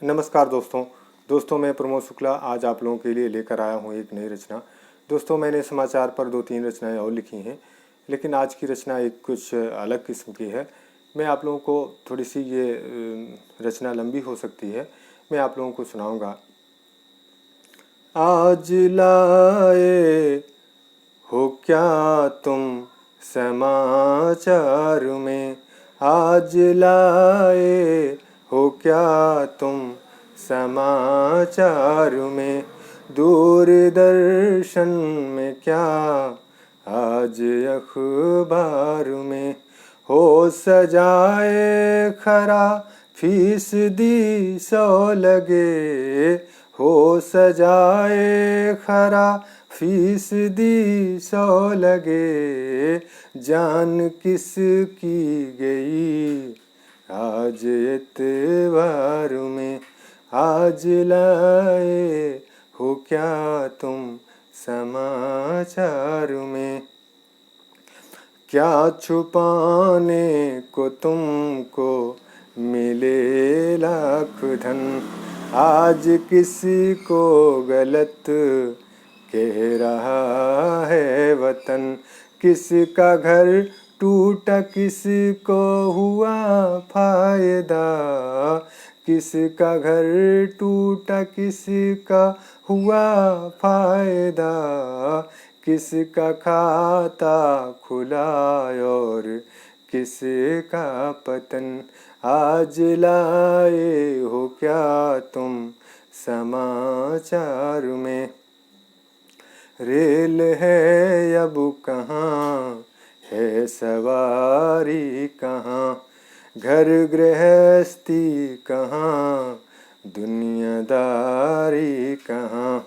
नमस्कार दोस्तों मैं प्रमोद शुक्ला आज आप लोगों के लिए लेकर आया हूँ एक नई रचना। दोस्तों मैंने समाचार पर 2-3 रचनाएं और लिखी हैं, लेकिन आज की रचना एक कुछ अलग किस्म की है। मैं आप लोगों को थोड़ी सी ये रचना लंबी हो सकती है, मैं आप लोगों को सुनाऊंगा। आज लाए हो क्या तुम समाचार में, आज लाए हो क्या तुम समाचार में, दूरदर्शन में क्या आज अखबार में, हो सजाए खरा फीसदी 100 लगे, हो सजाए खरा फीसदी 100 लगे, जान किसकी गई आज एतवार में, आज लाए हो क्या तुम समाचार में, क्या छुपाने को तुमको मिले लाख धन, आज किसी को गलत कह रहा है वतन, किसका घर टूटा किसको हुआ फायदा, किसका घर टूटा किसका हुआ फायदा, किसका खाता खुला और किसका पतन, आज लाए हो क्या तुम समाचार में, रेल है अब कहाँ है सवारी कहाँ, घर गृहस्थी कहाँ दुनियादारी कहाँ,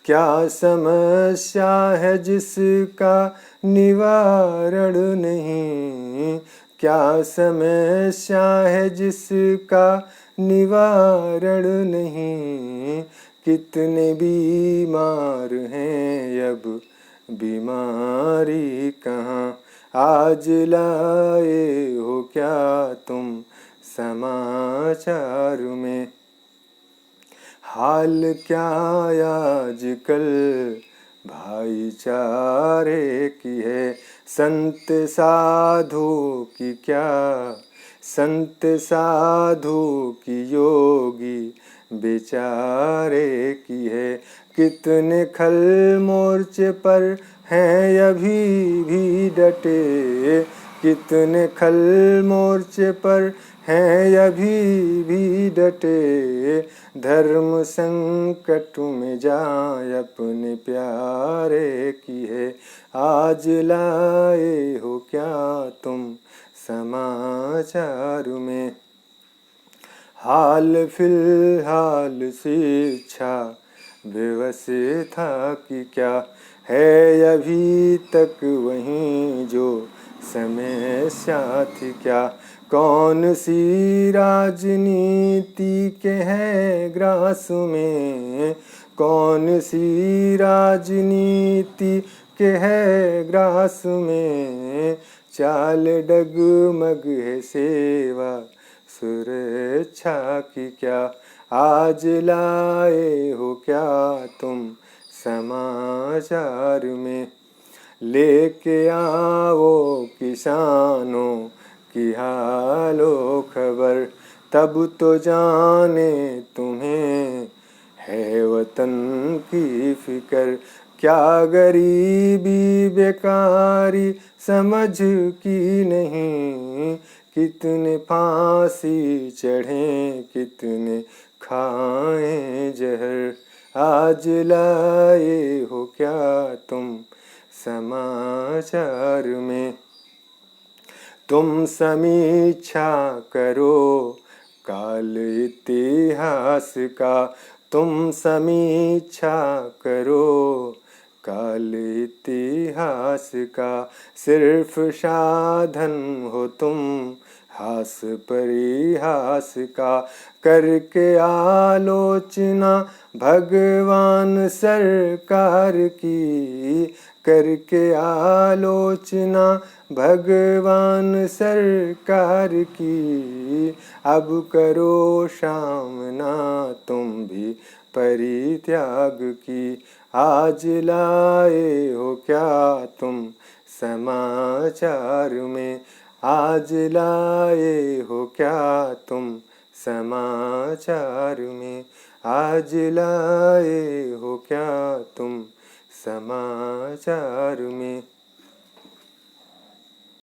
क्या समस्या है जिसका निवारण नहीं, क्या समस्या है जिसका निवारण नहीं, कितने बीमार हैं अब बीमारी कहाँ, आज लाए हो क्या तुम समाचार में, हाल क्या आजकल भाईचारे की है, संत साधु की क्या, संत साधु की योगी बेचारे की है, कितने खल मोर्चे पर हैं अभी भी डटे, कितने खल मोर्चे पर हैं अभी भी डटे, धर्म संकट में जाए अपने प्यारे की है, आज लाए हो क्या तुम समाचार में, हाल फिलहाल शिक्षा व्यवस्था की क्या है अभी तक वहीं जो समस्या थी क्या, कौन सी राजनीति के है ग्रास में, कौन सी राजनीति के है ग्रास में, चाल डगमग है सेवा सुरक्षा की क्या, आज लाए हो क्या तुम समाचार में, लेके आओ किसानों की हालो खबर, तब तो जाने तुम्हें है वतन की फिकर, क्या गरीबी बेकारी समझ की नहीं, कितने फांसी चढ़े कितने खाएं जहर, आज लाए हो क्या तुम समाचार में, तुम समीक्षा करो काल इतिहास का, तुम समीक्षा करो काल इतिहास का, सिर्फ साधन हो तुम हास परिहास का, करके आलोचना भगवान सरकार की, करके आलोचना भगवान सरकार की। अब करो सामना तुम भी परित्याग की। आज लाए हो क्या तुम समाचार में, आज लाए हो क्या तुम समाचार में, आज लाए हो क्या तुम समाचार में।